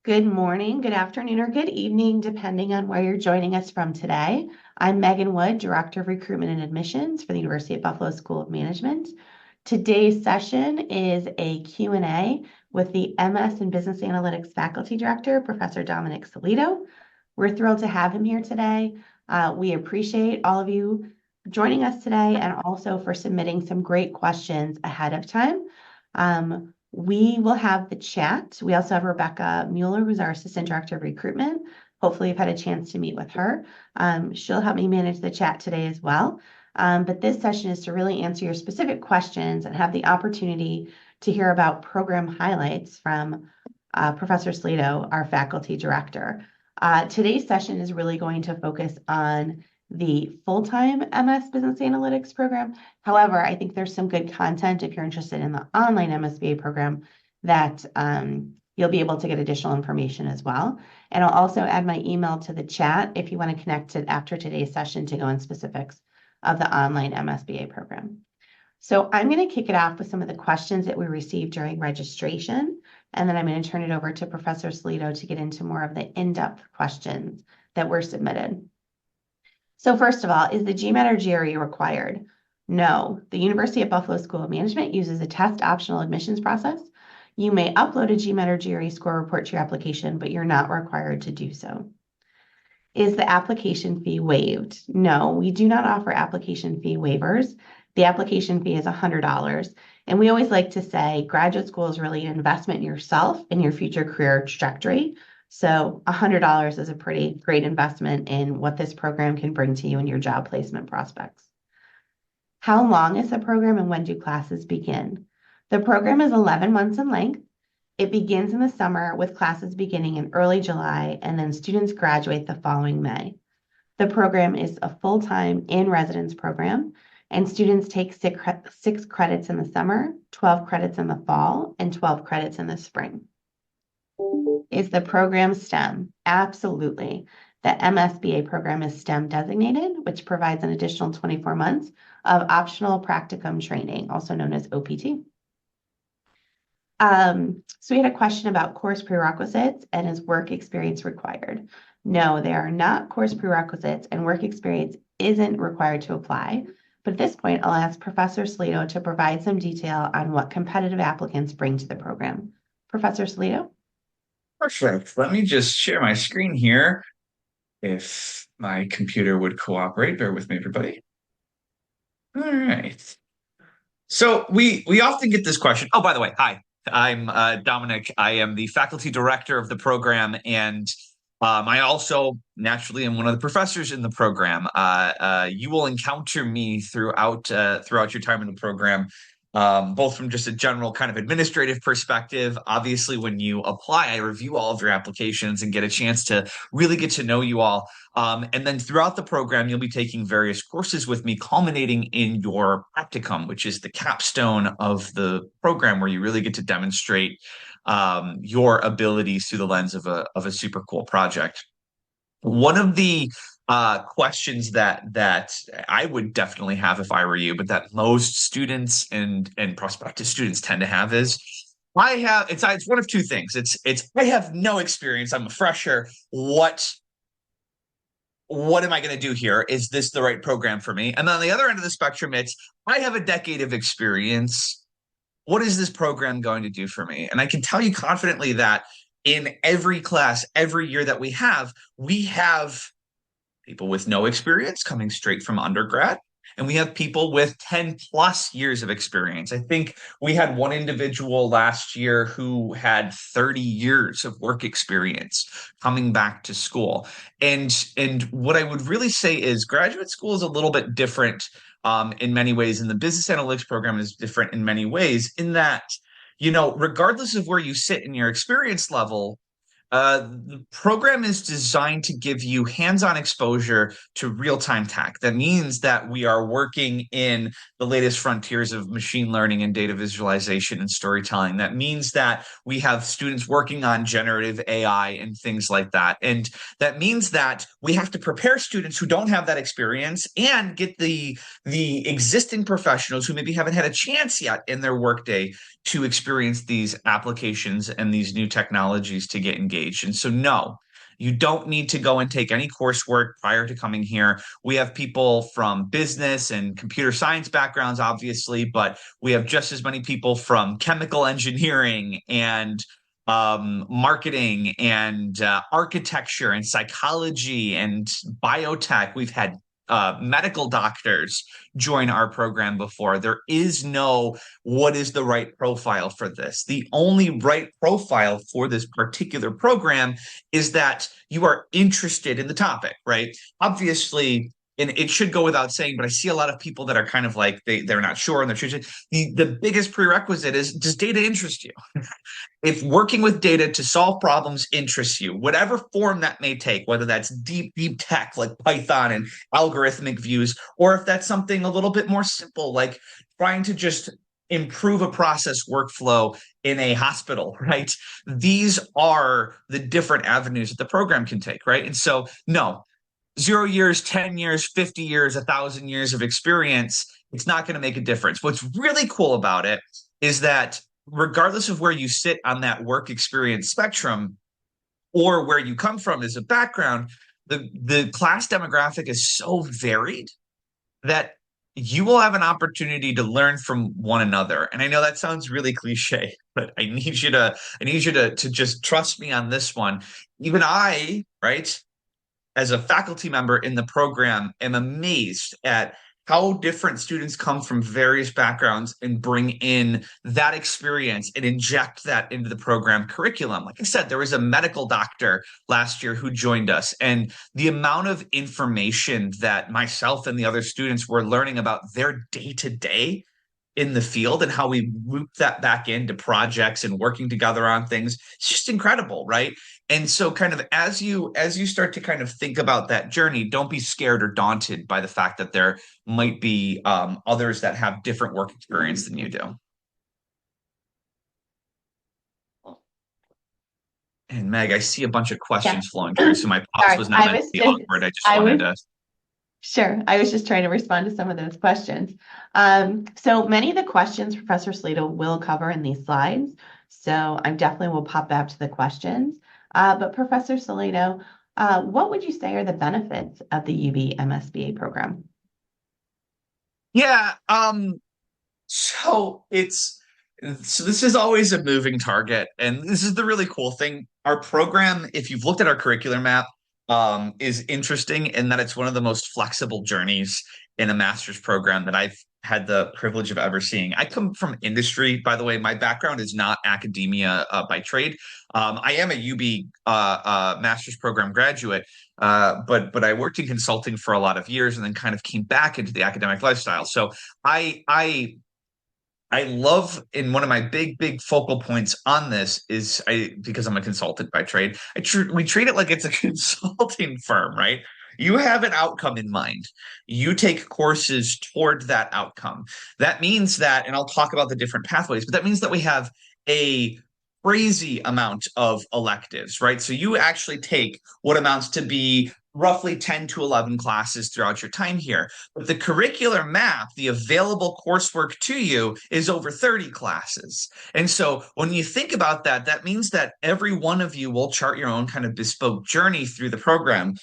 Good morning, good afternoon, or good evening, depending on where you're joining us from today. I'm Meghan Wood, Director of Recruitment and Admissions for the University of Buffalo School of Management. Today's session is a Q&A with the MS in Business Analytics Faculty Director, Professor Dominic Sellitto. We're thrilled to have him here today. We appreciate all of you joining us today and also for submitting some great questions ahead of time. We will have the chat. We also have Rebecca Mueller, who's our Assistant Director of Recruitment. Hopefully you've had a chance to meet with her. She'll help me manage the chat today as well. But this session is to really answer your specific questions and have the opportunity to hear about program highlights from Professor Sellitto, our faculty director. Today's session is really going to focus on the full-time MS Business Analytics program. However, I think there's some good content if you're interested in the online MSBA program that you'll be able to get additional information as well. And I'll also add my email to the chat if you want to connect it after today's session to go in specifics of the online MSBA program. So I'm going to kick it off with some of the questions that we received during registration, and then I'm going to turn it over to Professor Sellitto to get into more of the in-depth questions that were submitted. So first of all, is the GMAT or GRE required? No, the University of Buffalo School of Management uses a test optional admissions process. You may upload a GMAT or GRE score report to your application, but you're not required to do so. Is the application fee waived? No, we do not offer application fee waivers. The application fee is $100. And we always like to say graduate school is really an investment in yourself and your future career trajectory. So $100 is a pretty great investment in what this program can bring to you in your job placement prospects. How long is the program and when do classes begin? The program is 11 months in length. It begins in the summer with classes beginning in early July, and then students graduate the following May. The program is a full-time in-residence program, and students take 6 credits in the summer, 12 credits in the fall, and 12 credits in the spring. Is the program STEM? Absolutely. The MSBA program is STEM designated, which provides an additional 24 months of optional practicum training, also known as OPT. So we had a question about course prerequisites and is work experience required? No, they are not course prerequisites, and work experience isn't required to apply. But at this point, I'll ask Professor Sellitto to provide some detail on what competitive applicants bring to the program. Professor Sellitto? Perfect. Let me just share my screen here. If my computer would cooperate, bear with me, everybody. All right. So we often get this question. Oh, by the way, hi. I'm Dominic. I am the faculty director of the program, and I also naturally am one of the professors in the program. You will encounter me throughout your time in the program, both from just a general kind of administrative perspective. Obviously, when you apply, I review all of your applications and get a chance to really get to know you all. And then throughout the program, you'll be taking various courses with me, culminating in your practicum, which is the capstone of the program, where you really get to demonstrate your abilities through the lens of a super cool project. One of the questions that I would definitely have if I were you, but that most students and prospective students tend to have is, it's one of two things. It's I have no experience. I'm a fresher. What am I going to do here? Is this the right program for me? And then on the other end of the spectrum, it's I have a decade of experience. What is this program going to do for me? And I can tell you confidently that in every class, every year that we have people with no experience coming straight from undergrad, and we have people with 10 plus years of experience. I think we had one individual last year who had 30 years of work experience coming back to school. And what I would really say is graduate school is a little bit different in many ways, and the business analytics program is different in many ways in that, regardless of where you sit in your experience level, the program is designed to give you hands-on exposure to real-time tech. That means that we are working in the latest frontiers of machine learning and data visualization and storytelling. That means that we have students working on generative AI and things like that. And that means that we have to prepare students who don't have that experience and get the existing professionals who maybe haven't had a chance yet in their workday to experience these applications and these new technologies to get engaged. And so, no, you don't need to go and take any coursework prior to coming here. We have people from business and computer science backgrounds, obviously, but we have just as many people from chemical engineering and marketing and architecture and psychology and biotech. We've had medical doctors join our program before. There is no what is the right profile for this. The only right profile for this particular program is that you are interested in the topic, right? Obviously, and it should go without saying, but I see a lot of people that are kind of like they're not sure and they're choosing. The biggest prerequisite is, does data interest you? If working with data to solve problems interests you, whatever form that may take, whether that's deep, deep tech like Python and algorithmic views, or if that's something a little bit more simple, like trying to just improve a process workflow in a hospital, right? These are the different avenues that the program can take, right? And so, no, 0 years, 10 years, 50 years, 1,000 years of experience, it's not going to make a difference. What's really cool about it is that regardless of where you sit on that work experience spectrum or where you come from as a background, the class demographic is so varied that you will have an opportunity to learn from one another. And I know that sounds really cliche, but I need you to just trust me on this one. Even I, right, as a faculty member in the program, am amazed at how different students come from various backgrounds and bring in that experience and inject that into the program curriculum. Like I said, there was a medical doctor last year who joined us, and the amount of information that myself and the other students were learning about their day to day in the field and how we loop that back into projects and working together on things, it's just incredible, right? And so kind of as you start to kind of think about that journey, don't be scared or daunted by the fact that there might be others that have different work experience than you do. And Meg, I see a bunch of Yeah. questions flowing through, so my pause Sorry, was not meant to be awkward. I just I wanted was to. sure. I was just trying to respond to some of those questions. So many of the questions Professor Slato will cover in these slides. So I definitely will pop back to the questions. But Professor Slato, what would you say are the benefits of the UB MSBA program? Yeah, so it's so this is always a moving target, and this is the really cool thing. Our program, if you've looked at our curriculum map, is interesting in that it's one of the most flexible journeys in a master's program that I've had the privilege of ever seeing. I come from industry, by the way. My background is not academia by trade. I am a UB master's program graduate, but I worked in consulting for a lot of years and then kind of came back into the academic lifestyle. So I love, and one of my big focal points on this is because I'm a consultant by trade, we treat it like it's a consulting firm, right? You have an outcome in mind. You take courses toward that outcome. That means that, and I'll talk about the different pathways, but that means that we have a crazy amount of electives, right? So you actually take what amounts to be roughly 10 to 11 classes throughout your time here. But the curricular map, the available coursework to you, is over 30 classes. And so when you think about that, that means that every one of you will chart your own kind of bespoke journey through the program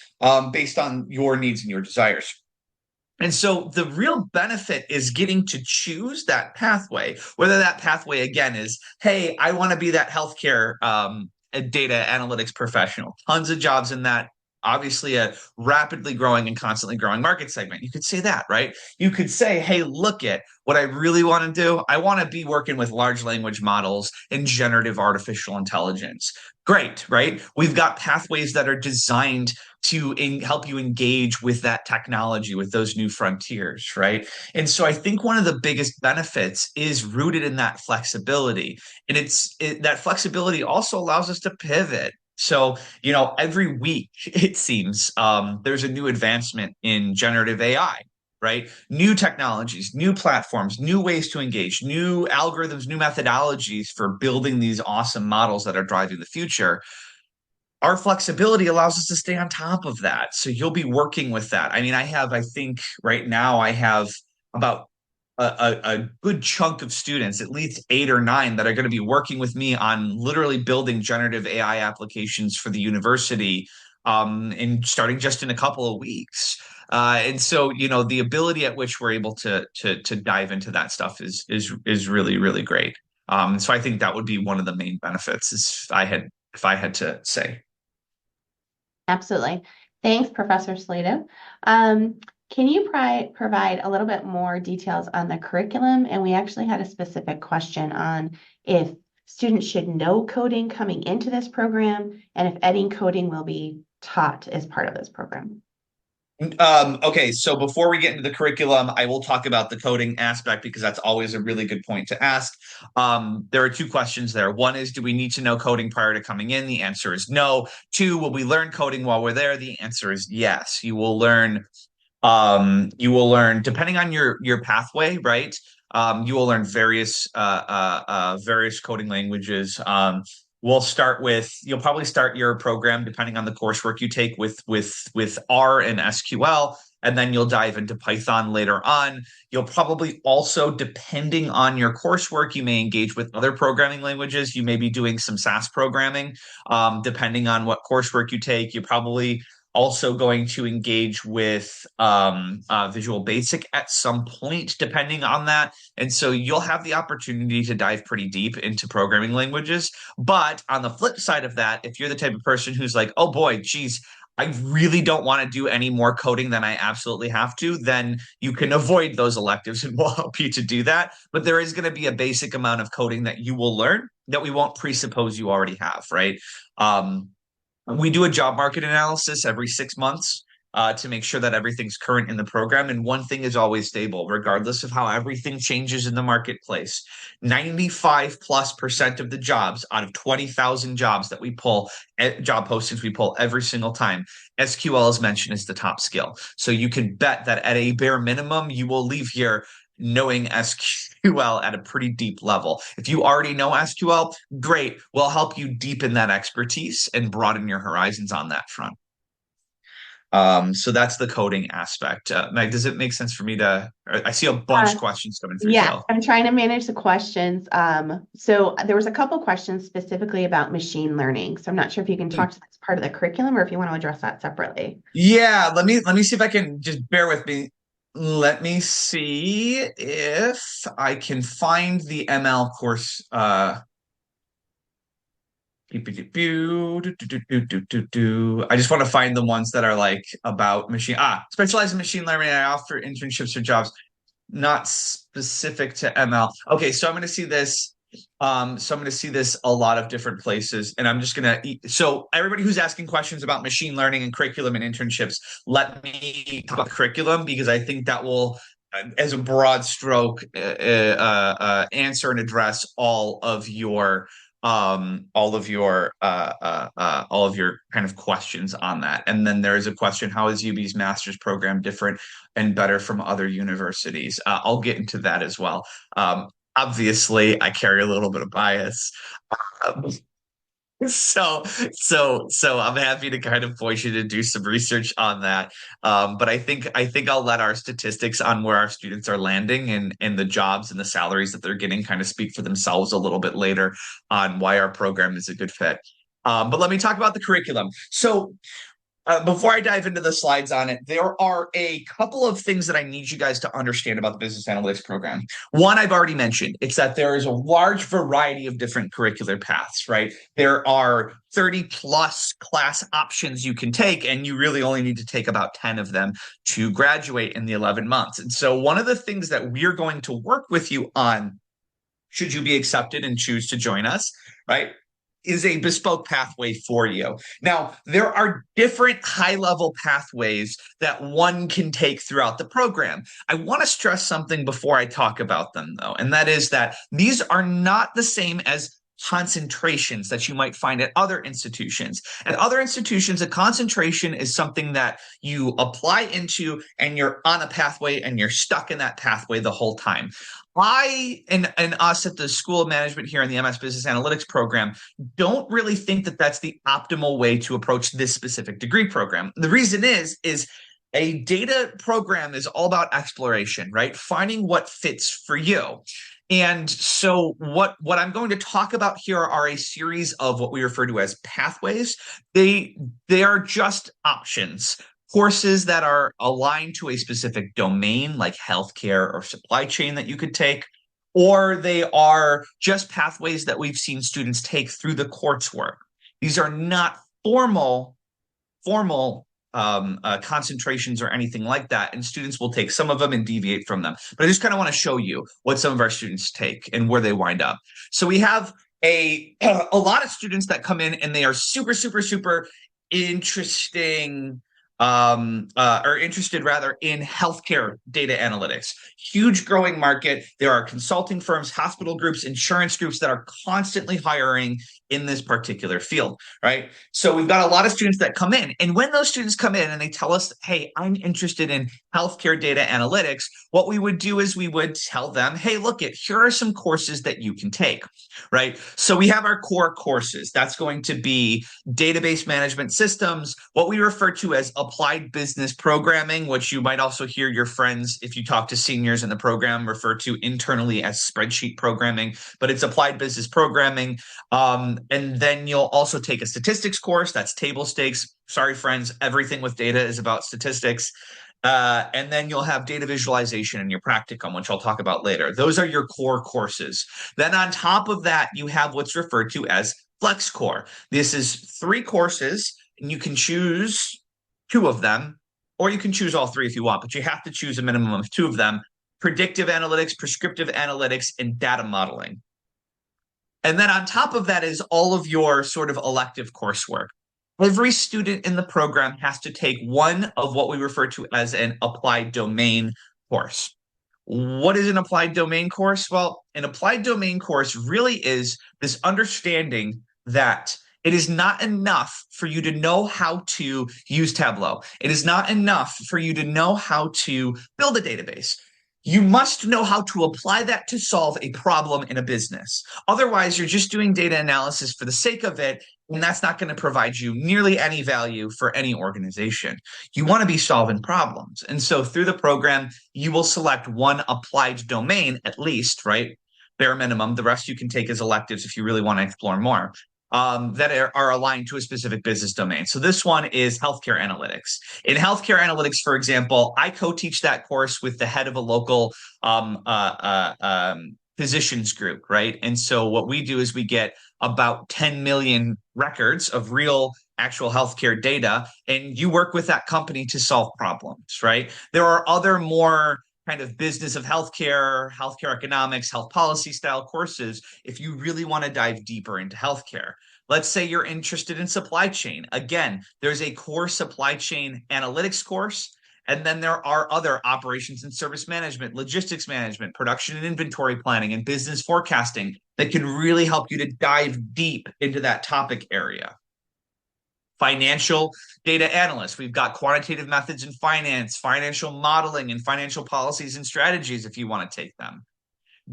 based on your needs and your desires. And so the real benefit is getting to choose that pathway, whether that pathway again is, hey, I want to be that healthcare data analytics professional. Tons of jobs in that. Obviously, a rapidly growing and constantly growing market segment. You could say that, right? You could say, hey, look at what I really want to do. I want to be working with large language models and generative artificial intelligence. Great, right? We've got pathways that are designed to help you engage with that technology, with those new frontiers, right? And so I think one of the biggest benefits is rooted in that flexibility. And that flexibility also allows us to pivot. So, every week it seems there's a new advancement in generative AI, right? New technologies, new platforms, new ways to engage, new algorithms, new methodologies for building these awesome models that are driving the future. Our flexibility allows us to stay on top of that. So you'll be working with that. I mean, I think right now I have about a good chunk of students, at least 8 or 9, that are going to be working with me on literally building generative AI applications for the university, and starting just in a couple of weeks. And so, the ability at which we're able to dive into that stuff is really, really great. So I think that would be one of the main benefits is if I had to say. Absolutely. Thanks, Professor Slato. Can you provide a little bit more details on the curriculum? And we actually had a specific question on if students should know coding coming into this program and if any coding will be taught as part of this program. Okay, so before we get into the curriculum, I will talk about the coding aspect because that's always a really good point to ask. There are 2 questions there. One is, do we need to know coding prior to coming in? The answer is no. 2, will we learn coding while we're there? The answer is yes. You will learn depending on your pathway, right? You will learn various coding languages. You'll probably start your program depending on the coursework you take with R and SQL, and then you'll dive into Python later on. You'll probably also, depending on your coursework, you may engage with other programming languages. You may be doing some SAS programming, depending on what coursework you take. You're probably also going to engage with Visual Basic at some point, depending on that. And so you'll have the opportunity to dive pretty deep into programming languages. But on the flip side of that, if you're the type of person who's like, oh boy, geez, I really don't want to do any more coding than I absolutely have to, then you can avoid those electives and we'll help you to do that. But there is going to be a basic amount of coding that you will learn that we won't presuppose you already have, right? We do a job market analysis every 6 months to make sure that everything's current in the program. And one thing is always stable, regardless of how everything changes in the marketplace. 95+% of the jobs out of 20,000 jobs that we pull, job postings we pull every single time, SQL is mentioned as the top skill. So you can bet that at a bare minimum, you will leave here knowing SQL at a pretty deep level. If you already know SQL, great. We'll help you deepen that expertise and broaden your horizons on that front. So that's the coding aspect. Meg, does it make sense for me to? I see a bunch of questions coming through. Yeah, So I'm trying to manage the questions. So there was a couple questions specifically about machine learning. So I'm not sure if you can talk to this part of the curriculum or if you want to address that separately. yeah, let me see if I can just bear with me. Let me see if I can find the ML course. I just want to find the ones that are like about specialized in machine learning. I offer internships or jobs not specific to ML. Okay, so I'm going to see this. So I'm going to see this a lot of different places, and I'm just going to. So everybody who's asking questions about machine learning and curriculum and internships, let me talk about curriculum because I think that will, as a broad stroke, answer and address all of your kind of questions on that. And then there is a question: how is UB's master's program different and better from other universities? I'll get into that as well. Obviously, I carry a little bit of bias. Um, so I'm happy to kind of push you to do some research on that. But I think I'll let our statistics on where our students are landing and the jobs and the salaries that they're getting kind of speak for themselves a little bit later on why our program is a good fit. But let me talk about the curriculum. So before I dive into the slides on it, there are a couple of things that I need you guys to understand about the business analytics program. One, I've already mentioned. It's that there is a large variety of different curricular paths, right? There are 30 plus class options you can take, and you really only need to take about 10 of them to graduate in the 11 months. And so one of the things that we're going to work with you on, should you be accepted and choose to join us, right, is a bespoke pathway for you. Now, there are different high-level pathways that one can take throughout the program. I want to stress something before I talk about them, though, and that is that these are not the same as concentrations that you might find at other institutions. At other institutions, a concentration is something that you apply into and you're on a pathway and you're stuck in that pathway the whole time. I and us at the School of Management here in the MS Business Analytics program don't really think that that's the optimal way to approach this specific degree program. The reason is A data program is all about exploration, right? Finding what fits for you. And so what I'm going to talk about here are a series of what we refer to as pathways. They are just options, courses that are aligned to a specific domain like healthcare or supply chain that you could take, or they are just pathways that we've seen students take through the coursework. These are not formal concentrations or anything like that. And students will take some of them and deviate from them. But I just kind of want to show you what some of our students take and where they wind up. So we have a lot of students that come in and they are super, super, super interesting or interested rather in healthcare data analytics. Huge growing market. There are consulting firms, hospital groups, insurance groups that are constantly hiring in this particular field, right? So we've got a lot of students that come in. And when those students come in and they tell us, hey, I'm interested in healthcare data analytics, what we would do is we would tell them, hey, look, here are some courses that you can take, right? So we have our core courses. That's going to be database management systems, what we refer to as applied business programming, which you might also hear your friends, if you talk to seniors in the program, refer to internally as spreadsheet programming, but it's applied business programming. And then you'll also take a statistics course. That's table stakes. Sorry, friends, everything with data is about statistics. And then you'll have data visualization in your practicum, which I'll talk about later. Those are your core courses. Then on top of that, you have what's referred to as Flex Core. This is 3 courses, and you can choose 2 of them, or you can choose all 3 if you want, but you have to choose a minimum of 2 of them: predictive analytics, prescriptive analytics, and data modeling. And then on top of that is all of your sort of elective coursework. Every student in the program has to take one of what we refer to as an applied domain course. What is an applied domain course? Well, an applied domain course really is this understanding that it is not enough for you to know how to use Tableau. It is not enough for you to know how to build a database. You must know how to apply that to solve a problem in a business. Otherwise, you're just doing data analysis for the sake of it, and that's not going to provide you nearly any value for any organization. You want to be solving problems. And so through the program, you will select one applied domain at least, right? Bare minimum. The rest you can take as electives if you really want to explore more. That are aligned to a specific business domain. So this one is healthcare analytics. In healthcare analytics, for example, I co-teach that course with the head of a local physicians group, right? And so what we do is we get about 10 million records of real actual healthcare data, and you work with that company to solve problems, right? There are other more kind of business of healthcare, healthcare economics, health policy style courses if you really want to dive deeper into healthcare. Let's say you're interested in supply chain. Again, there's a core supply chain analytics course. And then there are other operations and service management, logistics management, production and inventory planning, and business forecasting that can really help you to dive deep into that topic area. Financial data analysts. We've got quantitative methods in finance, financial modeling, and financial policies and strategies if you want to take them.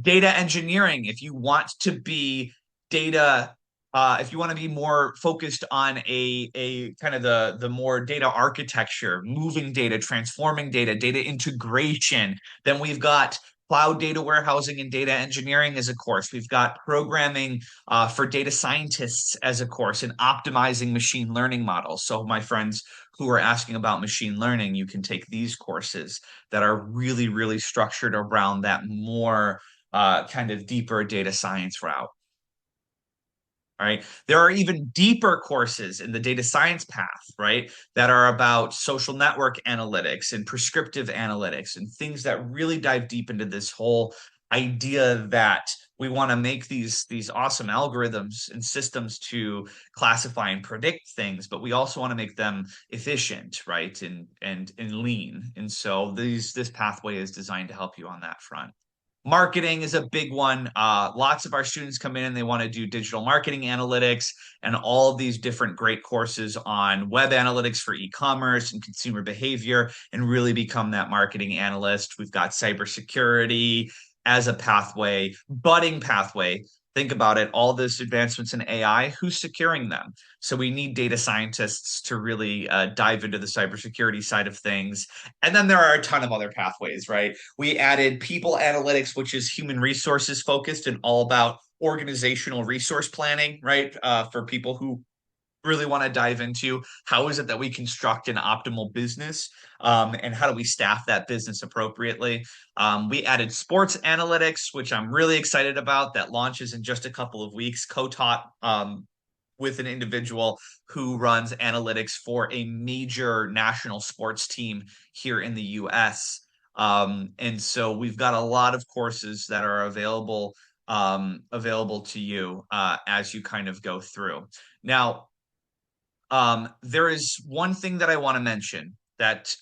Data engineering, if you want to be if you want to be more focused on a kind of the more data architecture, moving data, transforming data, data integration, then we've got cloud data warehousing and data engineering as a course. We've got programming for data scientists as a course, and optimizing machine learning models. So my friends who are asking about machine learning, you can take these courses that are really, really structured around that more kind of deeper data science route. All right. There are even deeper courses in the data science path, right, that are about social network analytics and prescriptive analytics and things that really dive deep into this whole idea that we want to make these awesome algorithms and systems to classify and predict things, but we also want to make them efficient, right, and lean. And so this pathway is designed to help you on that front. Marketing is a big one. Lots of our students come in and they want to do digital marketing analytics and all of these different great courses on web analytics for e-commerce and consumer behavior, and really become that marketing analyst. We've got cybersecurity as a pathway, budding pathway. Think about it, all this advancements in AI, who's securing them? So we need data scientists to really dive into the cybersecurity side of things. And then there are a ton of other pathways, right? We added people analytics, which is human resources focused and all about organizational resource planning, right? For people who really want to dive into how is it that we construct an optimal business, and how do we staff that business appropriately. We added sports analytics, which I'm really excited about. That launches in just a couple of weeks, co-taught with an individual who runs analytics for a major national sports team here in the US. And so we've got a lot of courses that are available to you as you kind of go through. Now, there is one thing that I want to mention that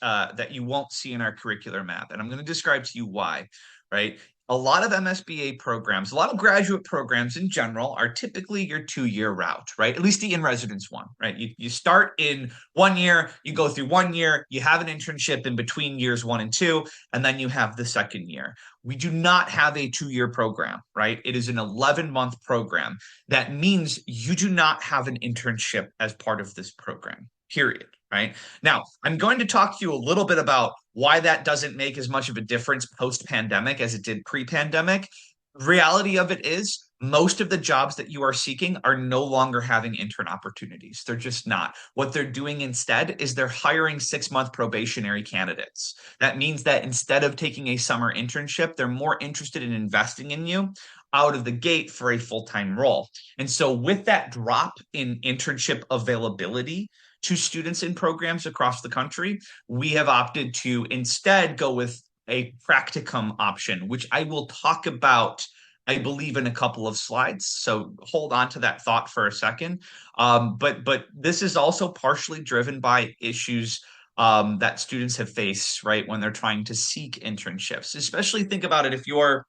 you won't see in our curricular map, and I'm going to describe to you why, right? A lot of MSBA programs, a lot of graduate programs in general are typically your 2-year route, right? At least the in-residence one, right? You start in 1 year, you go through 1 year, you have an internship in between years 1 and 2, and then you have the second year. We do not have a 2-year program, right? It is an 11-month program. That means you do not have an internship as part of this program, period. Right now, I'm going to talk to you a little bit about why that doesn't make as much of a difference post pandemic as it did pre pandemic. Reality of it is, most of the jobs that you are seeking are no longer having intern opportunities. They're just not. What they're doing instead is they're hiring 6-month probationary candidates. That means that instead of taking a summer internship, they're more interested in investing in you out of the gate for a full-time role. And so with that drop in internship availability to students in programs across the country, we have opted to instead go with a practicum option, which I will talk about, I believe, in a couple of slides. So hold on to that thought for a second. But this is also partially driven by issues that students have faced, right, when they're trying to seek internships. Especially think about it if you're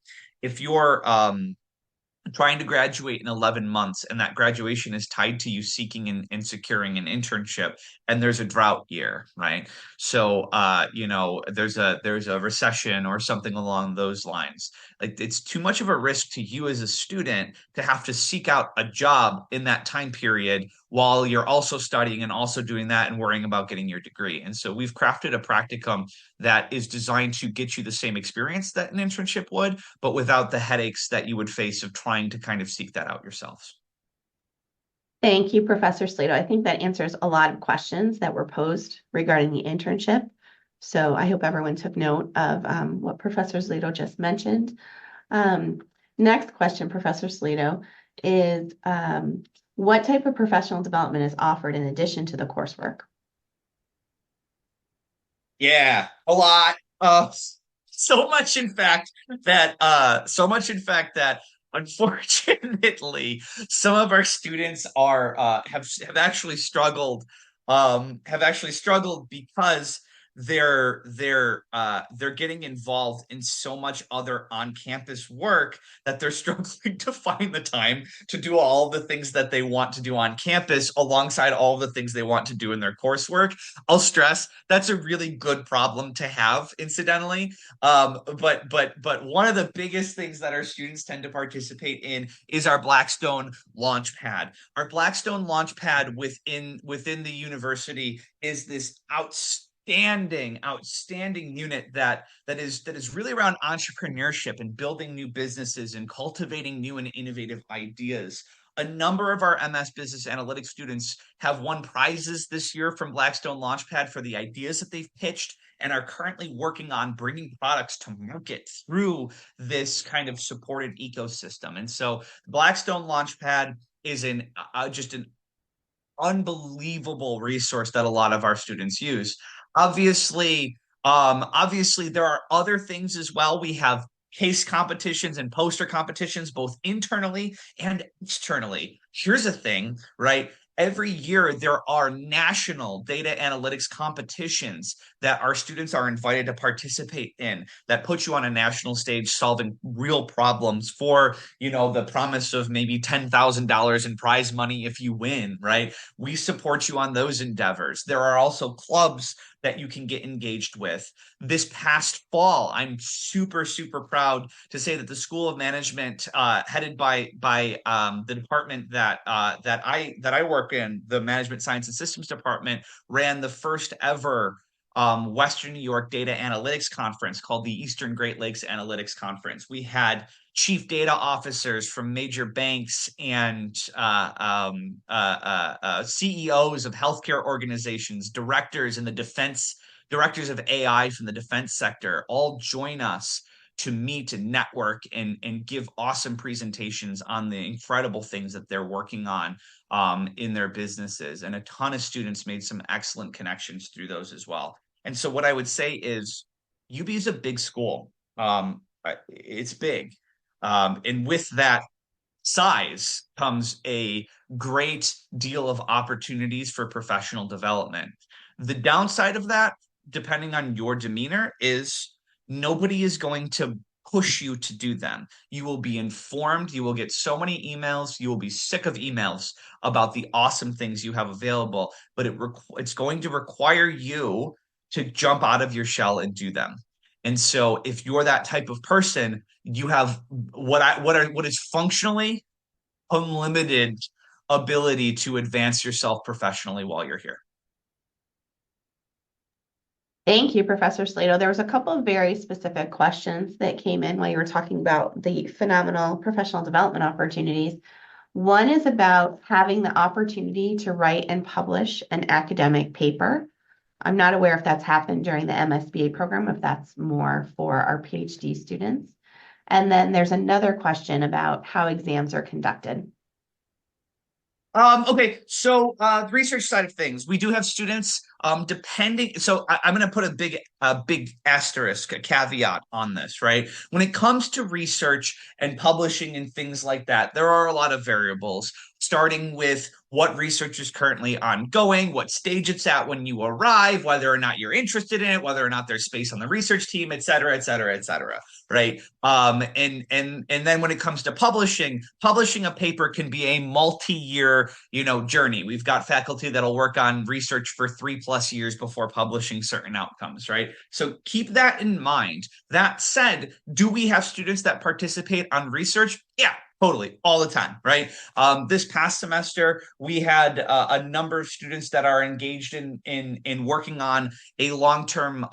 trying to graduate in 11 months and that graduation is tied to you seeking and securing an internship, and there's a drought year, right? So there's a recession or something along those lines. Like, it's too much of a risk to you as a student to have to seek out a job in that time period while you're also studying and also doing that and worrying about getting your degree. And so we've crafted a practicum that is designed to get you the same experience that an internship would, but without the headaches that you would face of trying to kind of seek that out yourselves. Thank you, Professor Slato. I think that answers a lot of questions that were posed regarding the internship. So I hope everyone took note of what Professor Slato just mentioned. Next question, Professor Slato, is what type of professional development is offered in addition to the coursework? Yeah, a lot. So much in fact that unfortunately some of our students are have actually struggled because they're getting involved in so much other on-campus work that they're struggling to find the time to do all the things that they want to do on campus alongside all the things they want to do in their coursework. I'll stress that's a really good problem to have, incidentally. But one of the biggest things that our students tend to participate in is our Blackstone Launchpad. Our Blackstone Launchpad within the university is this outstanding unit that is really around entrepreneurship and building new businesses and cultivating new and innovative ideas. A number of our MS Business Analytics students have won prizes this year from Blackstone Launchpad for the ideas that they've pitched and are currently working on bringing products to market through this kind of supported ecosystem. And so Blackstone Launchpad is just an unbelievable resource that a lot of our students use. Obviously, there are other things as well. We have case competitions and poster competitions, both internally and externally. Here's a thing, right? Every year, there are national data analytics competitions that our students are invited to participate in that put you on a national stage solving real problems for, the promise of maybe $10,000 in prize money if you win, right? We support you on those endeavors. There are also clubs that you can get engaged with. This past fall, I'm super, super proud to say that the School of Management, headed by the department that I work in, the Management Science and Systems Department, ran the first ever Western New York Data Analytics Conference called the Eastern Great Lakes Analytics Conference. We had chief data officers from major banks and CEOs of healthcare organizations, directors in the defense, directors of AI from the defense sector, all join us to meet and network and give awesome presentations on the incredible things that they're working on in their businesses. And a ton of students made some excellent connections through those as well. And so what I would say is UB is a big school. It's big. And with that size comes a great deal of opportunities for professional development. The downside of that, depending on your demeanor, is nobody is going to push you to do them. You will be informed. You will get so many emails. You will be sick of emails about the awesome things you have available, but it's going to require you to jump out of your shell and do them. And so if you're that type of person, you have what is functionally unlimited ability to advance yourself professionally while you're here. Thank you, Professor Sellitto. There was a couple of very specific questions that came in while you were talking about the phenomenal professional development opportunities. One is about having the opportunity to write and publish an academic paper. I'm not aware if that's happened during the MSBA program, if that's more for our PhD students. And then there's another question about how exams are conducted. Okay, so the research side of things, we do have students depending. So I'm going to put a big asterisk, a caveat on this, right? When it comes to research and publishing and things like that, there are a lot of variables, starting with what research is currently ongoing, what stage it's at when you arrive, whether or not you're interested in it, whether or not there's space on the research team, et cetera, et cetera, et cetera, right? And then when it comes to publishing a paper can be a multi-year, journey. We've got faculty that'll work on research for 3+ years before publishing certain outcomes, right? So keep that in mind. That said, do we have students that participate on research? Yeah, totally, all the time, right? This past semester, we had a number of students that are engaged in working on a long-term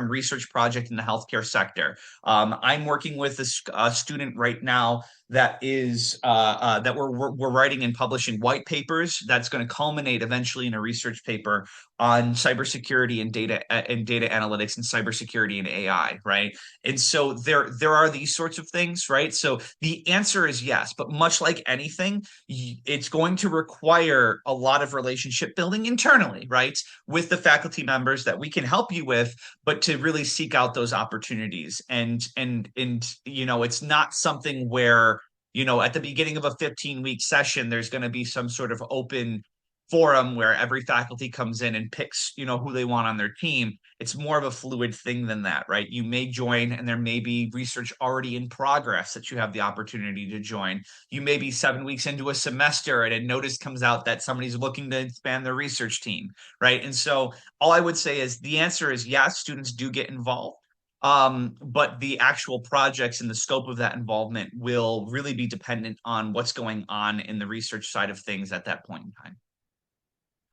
research project in the healthcare sector. I'm working with a student right now that we're writing and publishing white papers that's going to culminate eventually in a research paper on cybersecurity and data analytics and cybersecurity and AI, right? And so there are these sorts of things, right? So the answer is yes, but much like anything, it's going to require a lot of relationship building internally, right, with the faculty members that we can help you with, but to really seek out those opportunities. And it's not something where, at the beginning of a 15-week session, there's going to be some sort of open forum where every faculty comes in and picks, who they want on their team. It's more of a fluid thing than that, right? You may join and there may be research already in progress that you have the opportunity to join. You may be 7 weeks into a semester and a notice comes out that somebody's looking to expand their research team, right? And so all I would say is the answer is yes, students do get involved. But the actual projects and the scope of that involvement will really be dependent on what's going on in the research side of things at that point in time.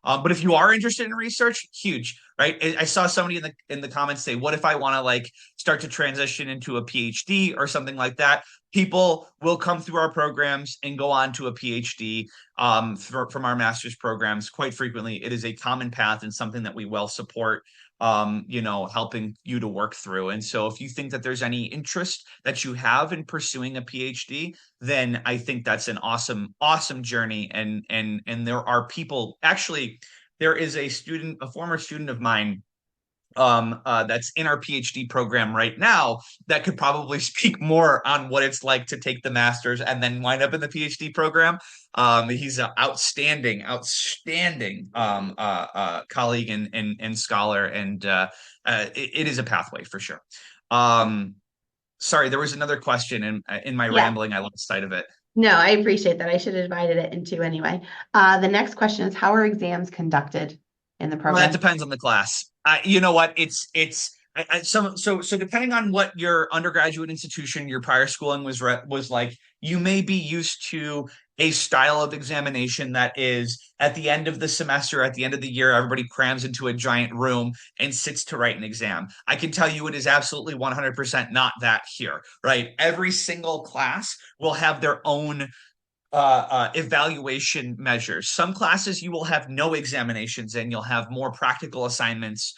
But if you are interested in research, huge, right? I saw somebody in the comments say, "What if I want to start to transition into a PhD or something like that?" People will come through our programs and go on to a PhD from our master's programs quite frequently. It is a common path and something that we well support. Helping you to work through. And so if you think that there's any interest that you have in pursuing a PhD, then I think that's an awesome, awesome journey. And there are people, actually, there is a former student of mine that's in our PhD program right now that could probably speak more on what it's like to take the master's and then wind up in the PhD program. He's an outstanding colleague and scholar, and it is a pathway for sure. Sorry, there was another question, and in my Yeah. rambling, I lost sight of it. No, I appreciate that. I should have divided it into anyway. The next question is, how are exams conducted in the Well, that program? depends on the class. You know what? So depending on what your undergraduate institution, your prior schooling was like, you may be used to a style of examination that is at the end of the semester, at the end of the year, everybody crams into a giant room and sits to write an exam. I can tell you it is absolutely 100% not that here, right? Every single class will have their own evaluation measures. Some classes you will have no examinations and you'll have more practical assignments.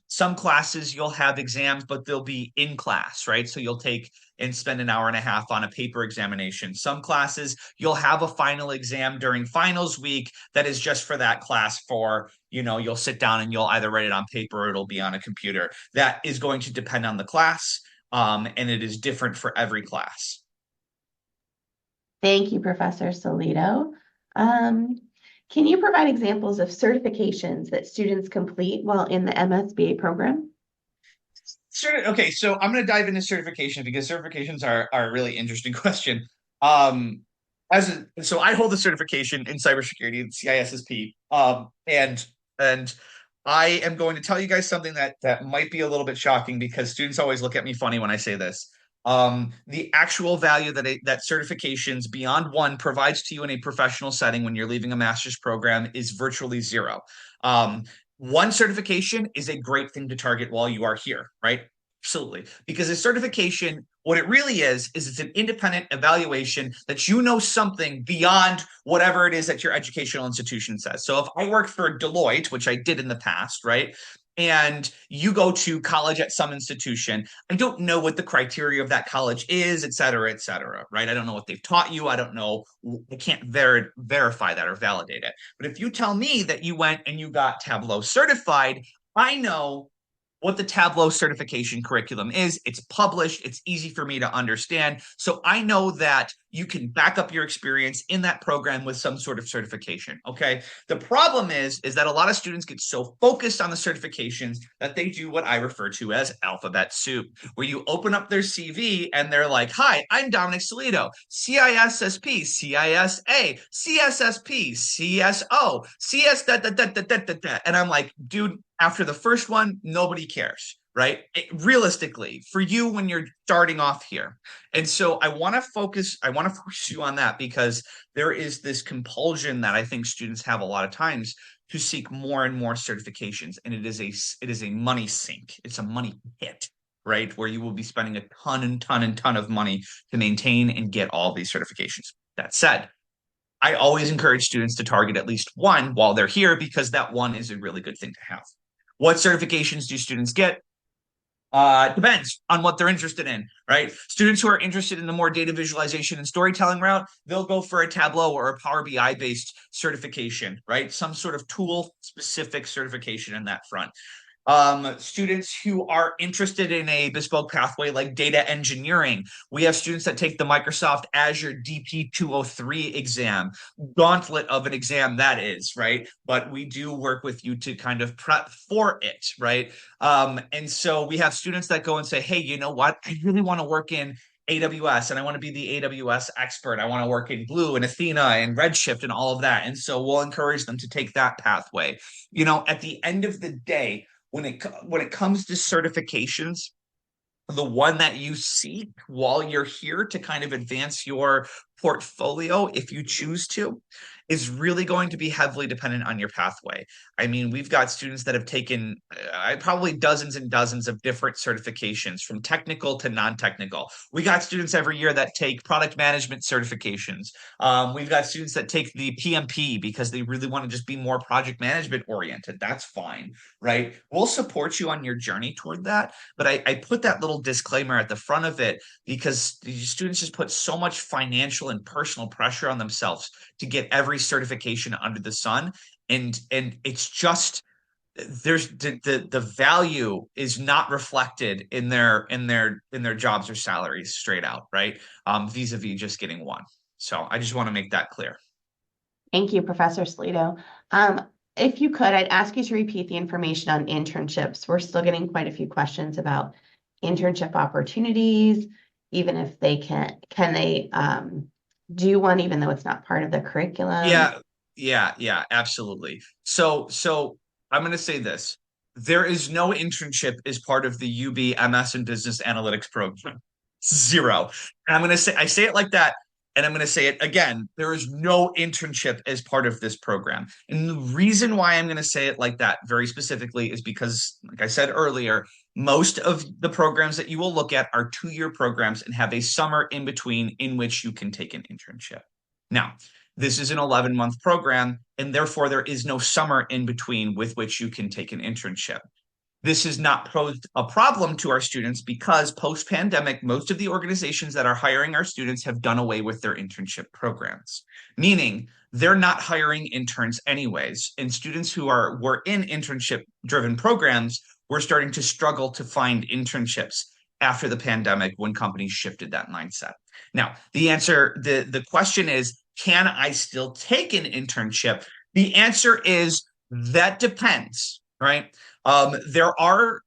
Some classes you'll have exams, but they'll be in class, right? So you'll take and spend an hour and a half on a paper examination. Some classes you'll have a final exam during finals week that is just for that class for, you'll sit down and you'll either write it on paper or it'll be on a computer. That is going to depend on the class, and it is different for every class. Thank you, Professor Sellitto. Um, can you provide examples of certifications that students complete while in the MSBA program? Sure. Okay, so I'm going to dive into certifications because certifications are a really interesting question. So I hold a certification in cybersecurity, CISSP, and I am going to tell you guys something that might be a little bit shocking because students always look at me funny when I say this. The actual value that certifications beyond one provides to you in a professional setting when you're leaving a master's program is virtually zero. Um, One certification is a great thing to target while you are here, right? Absolutely. Because a certification, what it really is it's an independent evaluation that you know something beyond whatever it is that your educational institution says. So if I work for Deloitte, which I did in the past, right? And you go to college at some institution, I don't know what the criteria of that college is, et cetera, right? I don't know what they've taught you. I don't know. I can't verify that or validate it. But if you tell me that you went and you got Tableau certified, I know what the Tableau certification curriculum is. It's published, it's easy for me to understand. So I know that you can back up your experience in that program with some sort of certification. Okay. The problem is that a lot of students get so focused on the certifications that they do what I refer to as alphabet soup, where you open up their CV and they're like, "Hi, I'm Dominic Sellitto, CISSP, CISA, CSSP, CSO, CS da da da da da da da." And I'm like, dude, after the first one, nobody cares, right? Realistically, for you when you're starting off here. And so I want to focus you on that because there is this compulsion that I think students have a lot of times to seek more and more certifications. And it is a money sink. It's a money pit, right? Where you will be spending a ton of money to maintain and get all these certifications. That said, I always encourage students to target at least one while they're here because that one is a really good thing to have. What certifications do students get? Depends on what they're interested in, right? Students who are interested in the more data visualization and storytelling route, they'll go for a Tableau or a Power BI based certification, right? Some sort of tool specific certification in that front. Students who are interested in a bespoke pathway like data engineering. We have students that take the Microsoft Azure DP 203 exam, gauntlet of an exam that is, right? But we do work with you to kind of prep for it, right? And so we have students that go and say, "Hey, you know what? I really want to work in AWS and I want to be the AWS expert. I want to work in Glue and Athena and Redshift and all of that." And so we'll encourage them to take that pathway. At the end of the day, when it comes to certifications, the one that you seek while you're here to kind of advance your portfolio, if you choose to, is really going to be heavily dependent on your pathway. I mean, we've got students that have taken probably dozens and dozens of different certifications from technical to non-technical. We got students every year that take product management certifications. We've got students that take the PMP because they really want to just be more project management oriented. That's fine, right? We'll support you on your journey toward that. But I put that little disclaimer at the front of it because these students just put so much financial and personal pressure on themselves to get every certification under the sun. And it's just there's the value is not reflected in their jobs or salaries straight out, right? Vis-a-vis just getting one. So I just want to make that clear. Thank you, Professor Sellitto. If you could, I'd ask you to repeat the information on internships. We're still getting quite a few questions about internship opportunities, even if they can they do one even though it's not part of the curriculum? Yeah, absolutely. So I'm going to say this. There is no internship as part of the UB MS in Business Analytics program. Zero. And I'm going to say, I say it like that, and I'm going to say it again. There is no internship as part of this program. And the reason why I'm going to say it like that very specifically is because, like I said earlier, most of the programs that you will look at are 2-year programs and have a summer in between in which you can take an internship. Now, this is an 11-month program, and therefore there is no summer in between with which you can take an internship. This has not posed a problem to our students because post-pandemic, most of the organizations that are hiring our students have done away with their internship programs, meaning they're not hiring interns anyways. And students who were in internship-driven programs were starting to struggle to find internships after the pandemic when companies shifted that mindset. Now, the question is, can I still take an internship? The answer is that depends, right? There are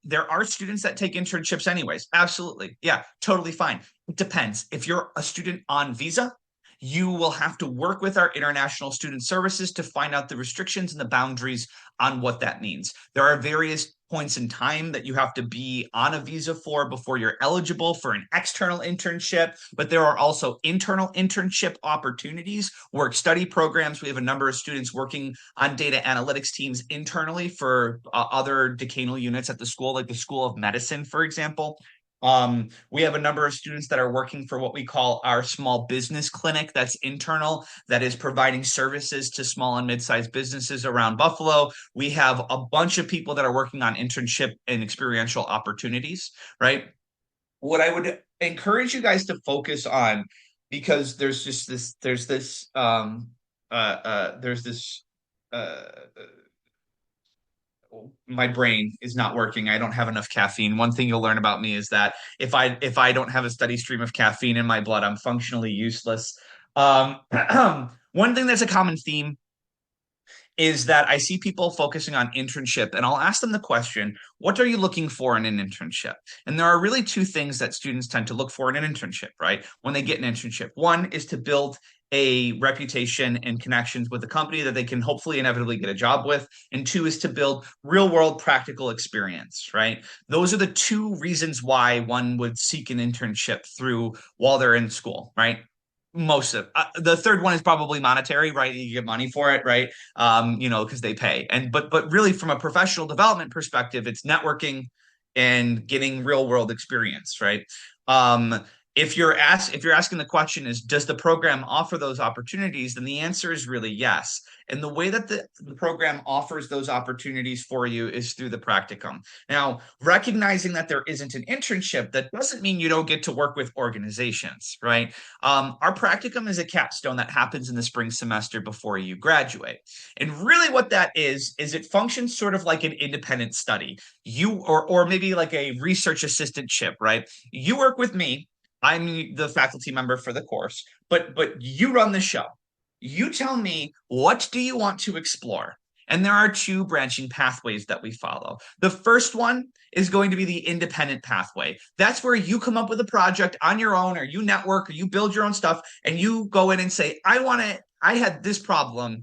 students that take internships anyways. Absolutely. Yeah, totally fine. It depends. If you're a student on visa, you will have to work with our international student services to find out the restrictions and the boundaries on what that means. There are various points in time that you have to be on a visa for before you're eligible for an external internship, but there are also internal internship opportunities, work study programs. We have a number of students working on data analytics teams internally for other decanal units at the school, like the School of Medicine, for example. We have a number of students that are working for what we call our small business clinic that's internal, that is providing services to small and mid-sized businesses around Buffalo. We have a bunch of people that are working on internship and experiential opportunities, right? What I would encourage you guys to focus on, because there's this uh my brain is not working. I don't have enough caffeine. One thing you'll learn about me is that if I don't have a steady stream of caffeine in my blood, I'm functionally useless. Um, one thing that's a common theme is that I see people focusing on internship, and I'll ask them the question, what are you looking for in an internship? And there are really two things that students tend to look for in an internship, right? When they get an internship. One is to build a reputation and connections with a company that they can hopefully inevitably get a job with. And two is to build real world practical experience, right? Those are the two reasons why one would seek an internship through while they're in school, right? Most of the third one is probably monetary, right? You get money for it, right? Because they pay. But really from a professional development perspective, it's networking and getting real world experience, right? Um, if you're asking the question is, does the program offer those opportunities? Then the answer is really yes. And the way that the program offers those opportunities for you is through the practicum. Now, recognizing that there isn't an internship, that doesn't mean you don't get to work with organizations, right? Our practicum is a capstone that happens in the spring semester before you graduate. And really what that is it functions sort of like an independent study. Or maybe like a research assistantship, right? You work with me. I'm the faculty member for the course, but you run the show. You tell me, what do you want to explore? And there are two branching pathways that we follow. The first one is going to be the independent pathway. That's where you come up with a project on your own, or you network, or you build your own stuff, and you go in and say, I had this problem.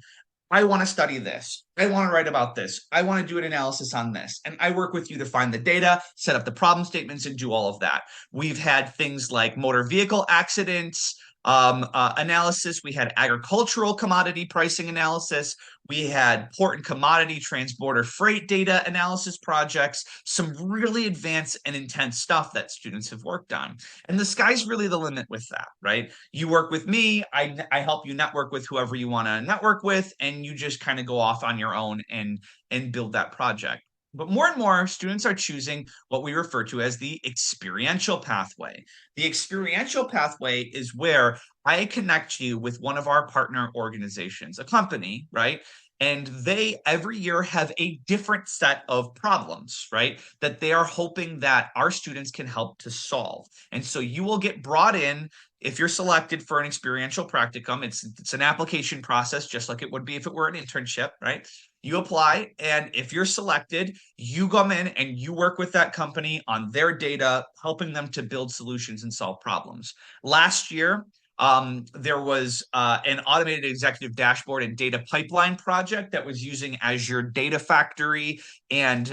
I want to study this. I want to write about this. I want to do an analysis on this. And I work with you to find the data, set up the problem statements, and do all of that. We've had things like motor vehicle accidents, analysis. We had agricultural commodity pricing analysis. We had port and commodity transborder freight data analysis projects, some really advanced and intense stuff that students have worked on. And the sky's really the limit with that, right? You work with me, I help you network with whoever you want to network with, and you just kind of go off on your own and build that project. But more and more students are choosing what we refer to as the experiential pathway. The experiential pathway is where I connect you with one of our partner organizations, a company, right? And they every year have a different set of problems, right? That they are hoping that our students can help to solve. And so you will get brought in if you're selected for an experiential practicum. It's an application process, just like it would be if it were an internship, right? You apply, and if you're selected, you come in and you work with that company on their data, helping them to build solutions and solve problems. Last year, there was an automated executive dashboard and data pipeline project that was using Azure Data Factory and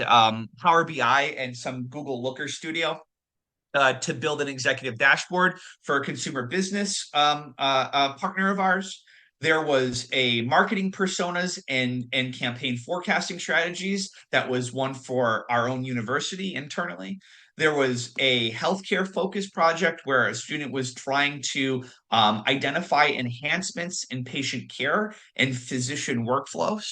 Power BI and some Google Looker Studio to build an executive dashboard for a consumer business partner of ours. There was a marketing personas and campaign forecasting strategies that was one for our own university internally. There was a healthcare focused project where a student was trying to identify enhancements in patient care and physician workflows.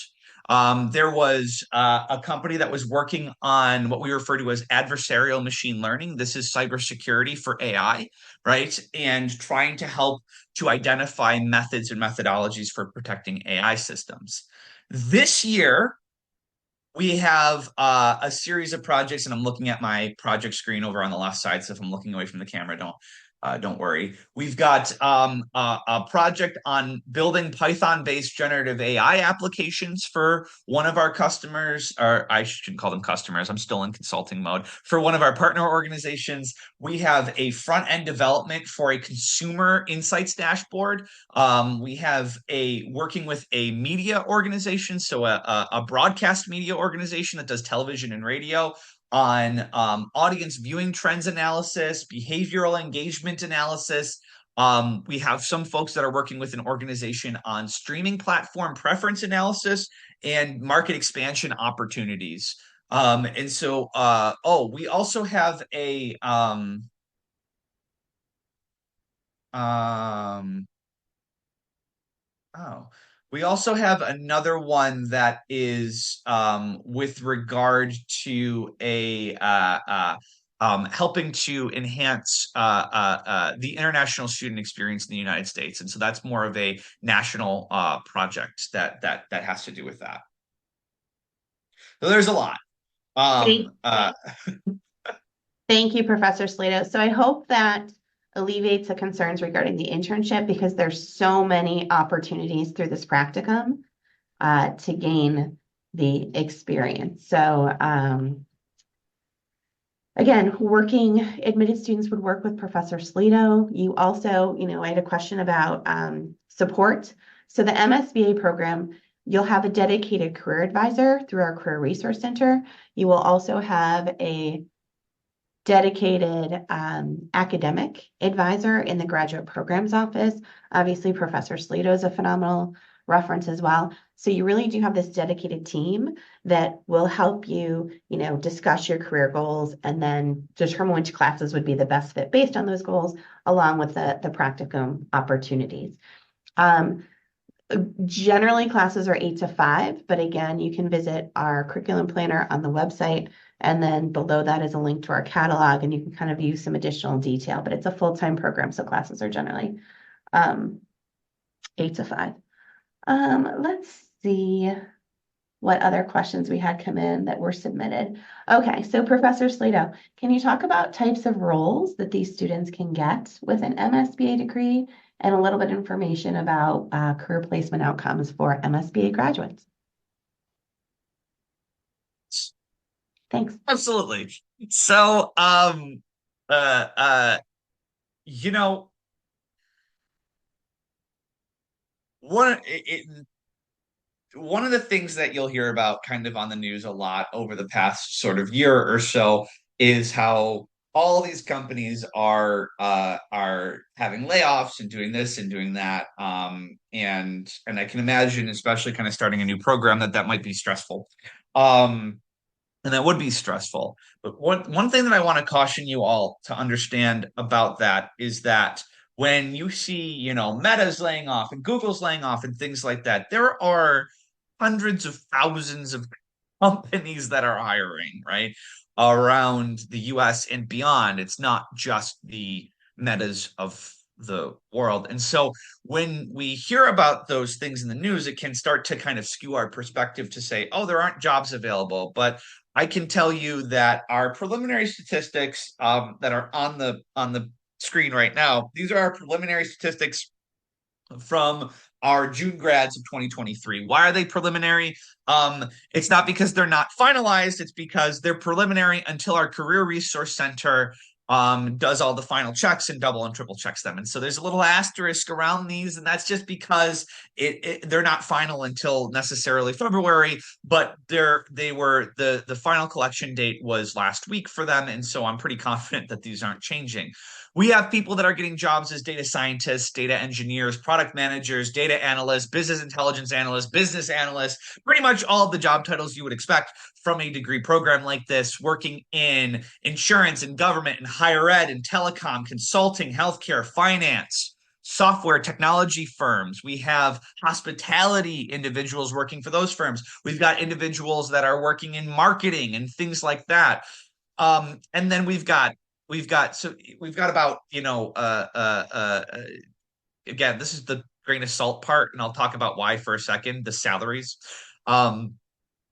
There was a company that was working on what we refer to as adversarial machine learning. This is cybersecurity for AI, right? And trying to help to identify methods and methodologies for protecting AI systems. This year, we have a series of projects, and I'm looking at my project screen over on the left side. So if I'm looking away from the camera, don't worry. We've got a project on building Python-based generative AI applications for one of our customers, or I shouldn't call them customers. I'm still in consulting mode. For one of our partner organizations, we have a front-end development for a consumer insights dashboard. We have a working with a media organization, so a broadcast media organization that does television and radio on audience viewing trends analysis, behavioral engagement analysis. We have some folks that are working with an organization on streaming platform preference analysis and market expansion opportunities. And so, we also have a um, Oh, we also have another one that is with regard to a helping to enhance the international student experience in the United States, and so that's more of a national project that has to do with that. So there's a lot. Thank, Um, uh, thank you, Professor Slato. So I hope that alleviates the concerns regarding the internship because there's so many opportunities through this practicum to gain the experience. So again, working admitted students would work with Professor Slato. You also, I had a question about support. So the MSBA program, you'll have a dedicated career advisor through our Career Resource Center. You will also have a dedicated academic advisor in the graduate programs office. Obviously, Professor Slato is a phenomenal reference as well. So you really do have this dedicated team that will help you, discuss your career goals and then determine which classes would be the best fit based on those goals, along with the practicum opportunities. Generally, classes are 8 to 5, but again, you can visit our curriculum planner on the website, and then below that is a link to our catalog, and you can kind of view some additional detail, but it's a full-time program, so classes are generally 8 to 5. Let's see what other questions we had come in that were submitted. Okay, so Professor Slato, can you talk about types of roles that these students can get with an MSBA degree and a little bit of information about career placement outcomes for MSBA graduates? Thanks. Absolutely. So, uh, uh, you know, one it, one of the things that you'll hear about kind of on the news a lot over the past sort of year or so is how all these companies are having layoffs and doing this and doing that. And I can imagine, especially kind of starting a new program, that might be stressful. And that would be stressful. But one thing that I want to caution you all to understand about that is that when you see, Meta's laying off and Google's laying off and things like that, there are hundreds of thousands of companies that are hiring, right, around the US and beyond. It's not just the Metas of the world. And so when we hear about those things in the news, it can start to kind of skew our perspective to say, oh, there aren't jobs available. But I can tell you that our preliminary statistics that are on the screen right now, these are our preliminary statistics from our June grads of 2023. Why are they preliminary? It's not because they're not finalized, it's because they're preliminary until our Career Resource Center does all the final checks and double and triple checks them. And so there's a little asterisk around these, and that's just because they're not final until necessarily February, but they were the final collection date was last week for them, and so I'm pretty confident that these aren't changing. We have people that are getting jobs as data scientists, data engineers, product managers, data analysts, business intelligence analysts, business analysts, pretty much all of the job titles you would expect from a degree program like this, working in insurance and government and higher ed and telecom, consulting, healthcare, finance, software technology firms. We have hospitality individuals working for those firms. We've got individuals that are working in marketing and things like that. And then we've got about, again, this is the grain of salt part, and I'll talk about why for a second, the salaries. Um,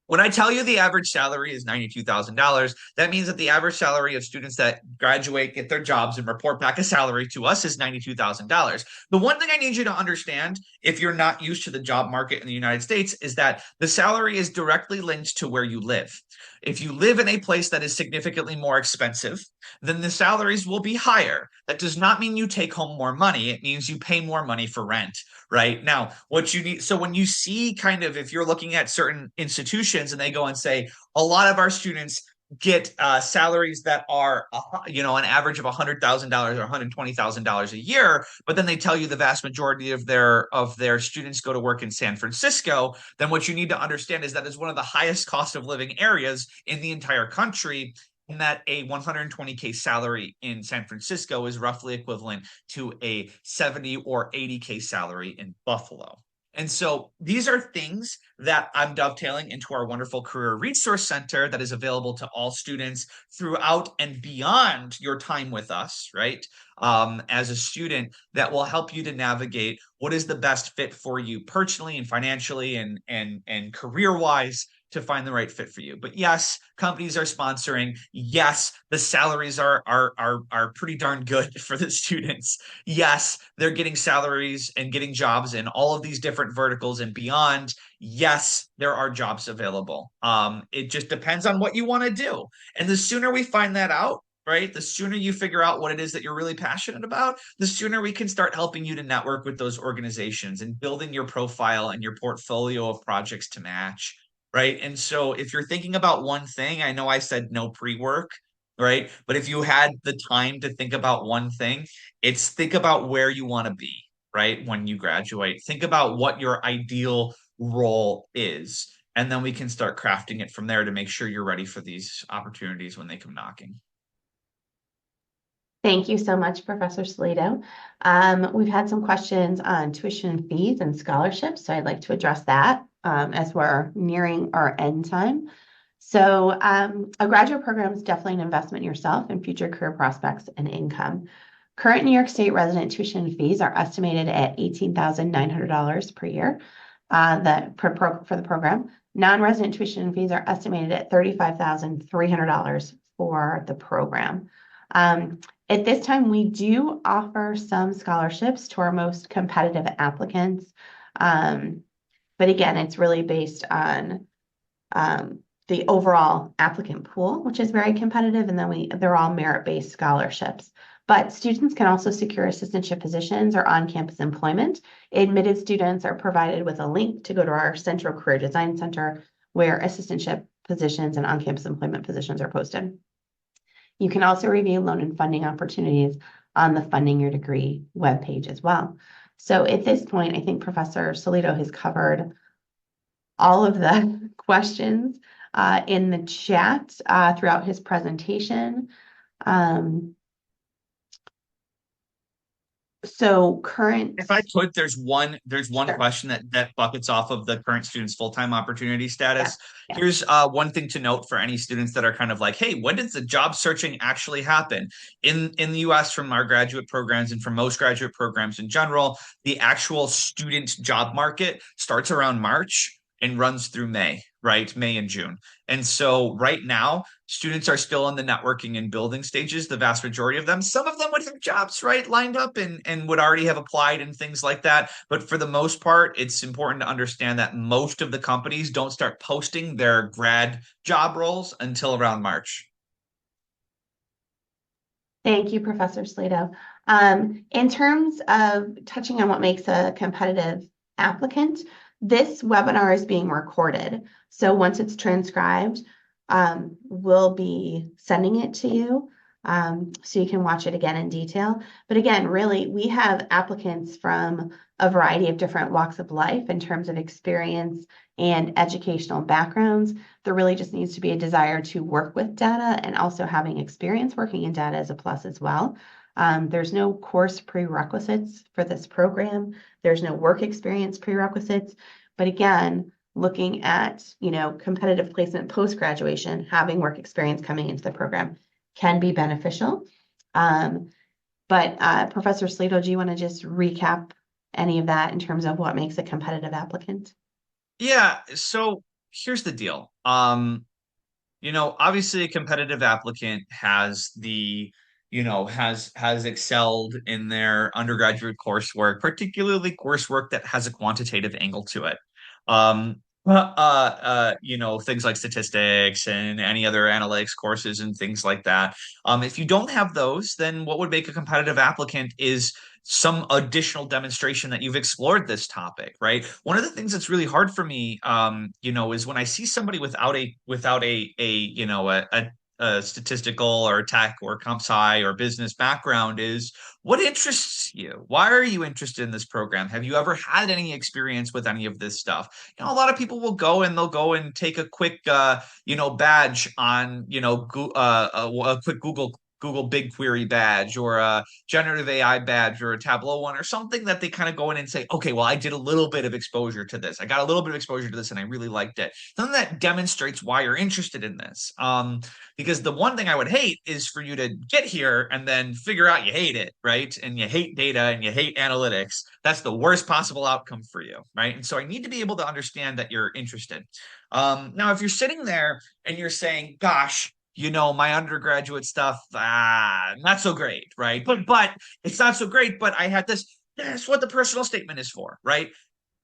when I tell you the average salary is $92,000, that means that the average salary of students that graduate, get their jobs, and report back a salary to us is $92,000. The one thing I need you to understand, if you're not used to the job market in the United States, is that the salary is directly linked to where you live. If you live in a place that is significantly more expensive, then the salaries will be higher. That does not mean you take home more money. It means you pay more money for rent, right? Now, what you need, so when you see kind of, if you're looking at certain institutions and they go and say, a lot of our students get salaries that are, an average of $100,000 or $120,000 a year, but then they tell you the vast majority of their students go to work in San Francisco, then what you need to understand is that is one of the highest cost of living areas in the entire country, and that a 120K salary in San Francisco is roughly equivalent to a 70 or 80K salary in Buffalo. And so these are things that I'm dovetailing into our wonderful Career Resource Center that is available to all students throughout and beyond your time with us, right? As a student, that will help you to navigate what is the best fit for you personally and financially and career-wise to find the right fit for you. But yes, companies are sponsoring. Yes, the salaries are pretty darn good for the students. Yes, they're getting salaries and getting jobs in all of these different verticals and beyond. Yes, there are jobs available. It just depends on what you want to do. And the sooner we find that out, right, the sooner you figure out what it is that you're really passionate about, the sooner we can start helping you to network with those organizations and building your profile and your portfolio of projects to match. Right. And so if you're thinking about one thing, I know I said no pre-work, right? But if you had the time to think about one thing, it's think about where you want to be, right? When you graduate, think about what your ideal role is. And then we can start crafting it from there to make sure you're ready for these opportunities when they come knocking. Thank you so much, Professor Sellitto. We've had some questions on tuition fees and scholarships, so I'd like to address that as we're nearing our end time. So a graduate program is definitely an investment in yourself and future career prospects and income. Current New York State resident tuition fees are estimated at $18,900 per year for the program. Non-resident tuition fees are estimated at $35,300 for the program. At this time, we do offer some scholarships to our most competitive applicants. But again, it's really based on the overall applicant pool, which is very competitive, and then they're all merit-based scholarships. But students can also secure assistantship positions or on-campus employment. Admitted students are provided with a link to go to our Central Career Design Center, where assistantship positions and on-campus employment positions are posted. You can also review loan and funding opportunities on the Funding Your Degree webpage as well. So at this point, I think Professor Sellitto has covered all of the questions in the chat throughout his presentation. So current, If I could, there's one sure, question that buckets off of the current student's full-time opportunity yeah, status. yeah. Here's one thing to note for any students that are kind of like, hey, when does the job searching actually happen? In the US, from our graduate programs and from most graduate programs in general, the actual student job market starts around March and runs through May, right? May and June. And so right now, students are still in the networking and building stages, the vast majority of them. Some of them would have jobs, right, lined up and would already have applied and things like that. But for the most part, it's important to understand that most of the companies don't start posting their grad job roles until around March. Thank you, Professor Slato. In terms of touching on what makes a competitive applicant, this webinar is being recorded. So once it's transcribed, we'll be sending it to you so you can watch it again in detail. But again, really, we have applicants from a variety of different walks of life in terms of experience and educational backgrounds. There really just needs to be a desire to work with data, and also having experience working in data is a plus as well. There's no course prerequisites for this program. There's no work experience prerequisites. But again, looking at, competitive placement post-graduation, having work experience coming into the program can be beneficial. But Professor Slato, do you want to just recap any of that in terms of what makes a competitive applicant? Yeah, so here's the deal. Obviously a competitive applicant has excelled in their undergraduate coursework, particularly coursework that has a quantitative angle to it. Things like statistics and any other analytics courses and things like that. If you don't have those, then what would make a competitive applicant is some additional demonstration that you've explored this topic, right? One of the things that's really hard for me, is when I see somebody without a statistical or tech or comp sci or business background is what interests you? Why are you interested in this program? Have you ever had any experience with any of this stuff? A lot of people will go and they'll go and take a quick, badge on, a quick Google BigQuery badge or a generative AI badge or a Tableau one or something that they kind of go in and say, okay, well, I did a little bit of exposure to this. I got a little bit of exposure to this and I really liked it. Something that demonstrates why you're interested in this. Because the one thing I would hate is for you to get here and then figure out you hate it, right? And you hate data and you hate analytics. That's the worst possible outcome for you, right? And so I need to be able to understand that you're interested. Now, if you're sitting there and you're saying, gosh, my undergraduate stuff, not so great, right? But it's not so great, but I had this. That's what the personal statement is for, right?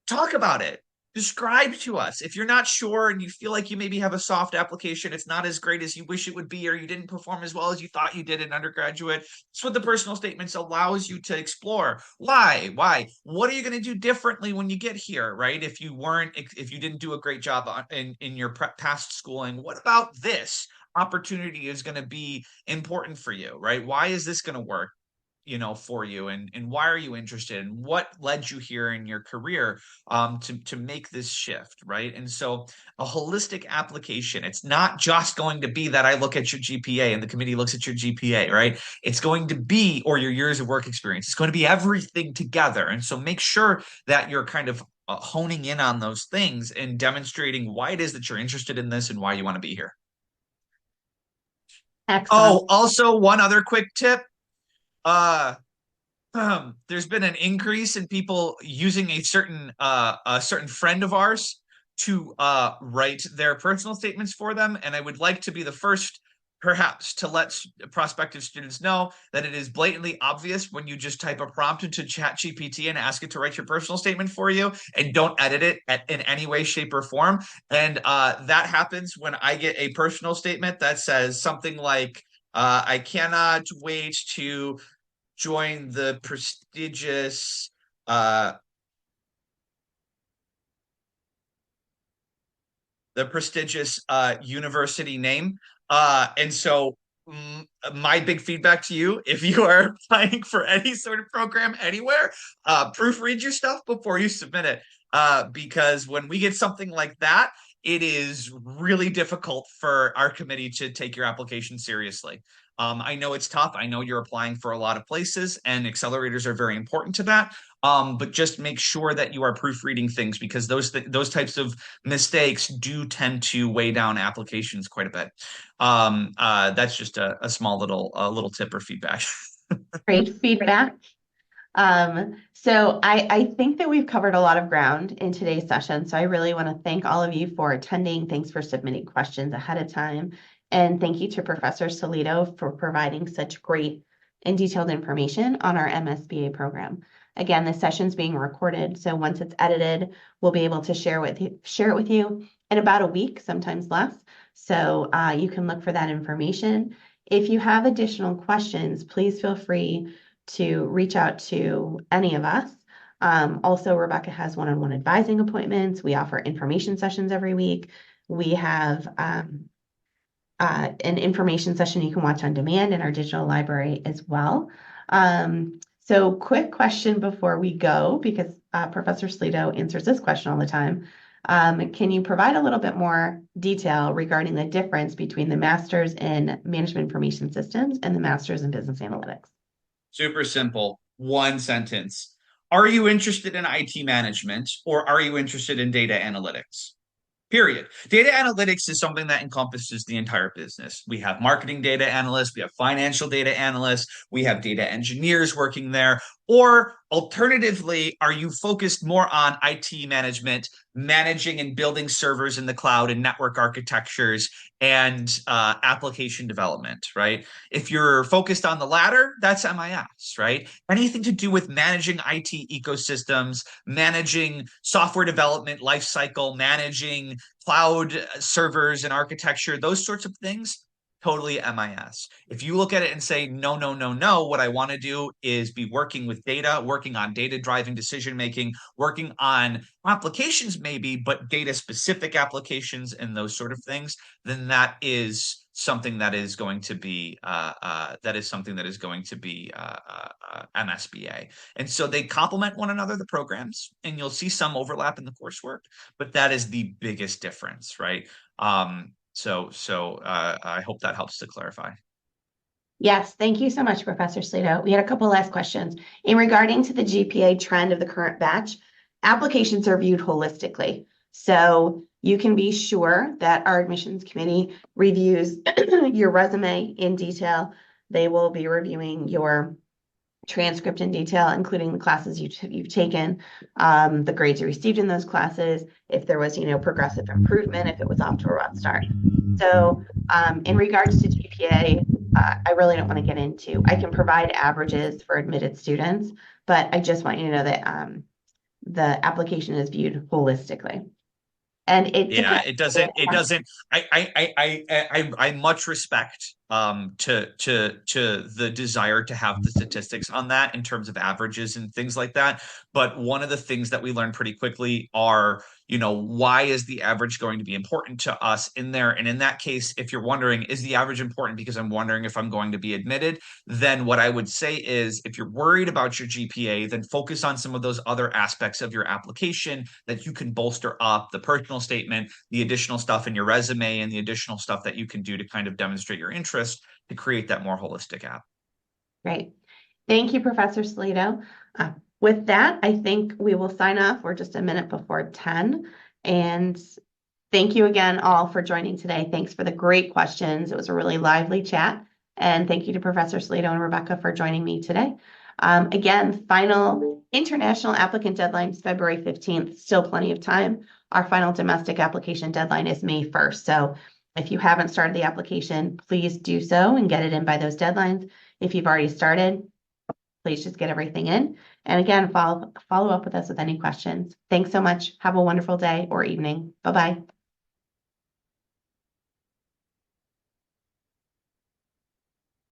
Talk about it. Describe to us. If you're not sure and you feel like you maybe have a soft application, it's not as great as you wish it would be, or you didn't perform as well as you thought you did in undergraduate. That's what the personal statements allows you to explore. Why? Why? What are you going to do differently when you get here, right? If you didn't do a great job in your past schooling, what about this opportunity is going to be important for you, right? Why is this going to work? For you, and why are you interested, and what led you here in your career to make this shift, right? And so a holistic application, it's not just going to be that I look at your GPA and the committee looks at your GPA, right? It's going to be, or your years of work experience, it's going to be everything together. And so make sure that you're kind of honing in on those things and demonstrating why it is that you're interested in this and why you want to be here. Excellent. Oh, also one other quick tip. uh there's been an increase in people using a certain friend of ours to write their personal statements for them, and I would like to be the first, perhaps, to let prospective students know that it is blatantly obvious when you just type a prompt into ChatGPT and ask it to write your personal statement for you and don't edit it in any way, shape, or form. And that happens when I get a personal statement that says something like, I cannot wait to join uh the prestigious university name. And so my big feedback to you, if you are applying for any sort of program anywhere, proofread your stuff before you submit it. Because when we get something like that, it is really difficult for our committee to take your application seriously. I know it's tough. I know you're applying for a lot of places, and accelerators are very important to that. But just make sure that you are proofreading things, because those types of mistakes do tend to weigh down applications quite a bit. That's just a small little tip or feedback. Great feedback. So I think that we've covered a lot of ground in today's session. So I really want to thank all of you for attending. Thanks for submitting questions ahead of time. And thank you to Professor Sellitto for providing such great and detailed information on our MSBA program. Again, this session's being recorded, so once it's edited, we'll be able to share it with you in about a week, sometimes less. So you can look for that information. If you have additional questions, please feel free to reach out to any of us. Also, Rebecca has one-on-one advising appointments. We offer information sessions every week. We have an information session you can watch on demand in our digital library as well. So quick question before we go, because Professor Sellitto answers this question all the time. Can you provide a little bit more detail regarding the difference between the Master's in Management Information Systems and the Master's in Business Analytics? Super simple. One sentence. Are you interested in IT management, or are you interested in data analytics? Period. Data analytics is something that encompasses the entire business. We have marketing data analysts, we have financial data analysts, we have data engineers working there. Or alternatively, are you focused more on IT management, managing and building servers in the cloud and network architectures and application development, right? If you're focused on the latter, that's MIS, right? Anything to do with managing IT ecosystems, managing software development lifecycle, managing cloud servers and architecture, those sorts of things, totally MIS. If you look at it and say, no, no, no, no, what I want to do is be working with data, working on data driving decision making, working on applications maybe, but data specific applications and those sort of things, then that is something that is going to be MSBA. And so they complement one another, the programs, and you'll see some overlap in the coursework, but that is the biggest difference, right? So I hope that helps to clarify. Yes, thank you so much, Professor Sellitto. We had a couple last questions. In regarding to the GPA trend of the current batch, applications are viewed holistically. So you can be sure that our admissions committee reviews your resume in detail. They will be reviewing your transcript in detail, including the classes you've taken, the grades you received in those classes, if there was, progressive improvement, if it was off to a rough start. So in regards to GPA, I really don't want to get into. I can provide averages for admitted students, but I just want you to know that the application is viewed holistically. And it doesn't. I much respect to the desire to have the statistics on that in terms of averages and things like that. But one of the things that we learned pretty quickly are, why is the average going to be important to us in there? And in that case, if you're wondering, is the average important because I'm wondering if I'm going to be admitted? Then what I would say is, if you're worried about your GPA, then focus on some of those other aspects of your application that you can bolster up: the personal statement, the additional stuff in your resume, and the additional stuff that you can do to kind of demonstrate your interest to create that more holistic app. Great. Thank you, Professor Sellitto. With that, I think we will sign off. We're just a minute before 10. And thank you again all for joining today. Thanks for the great questions. It was a really lively chat. And thank you to Professor Sellitto and Rebecca for joining me today. Again, final international applicant deadline is February 15th. Still plenty of time. Our final domestic application deadline is May 1st. So if you haven't started the application, please do so and get it in by those deadlines. If you've already started, please just get everything in. And again, follow up with us with any questions. Thanks so much. Have a wonderful day or evening. Bye-bye.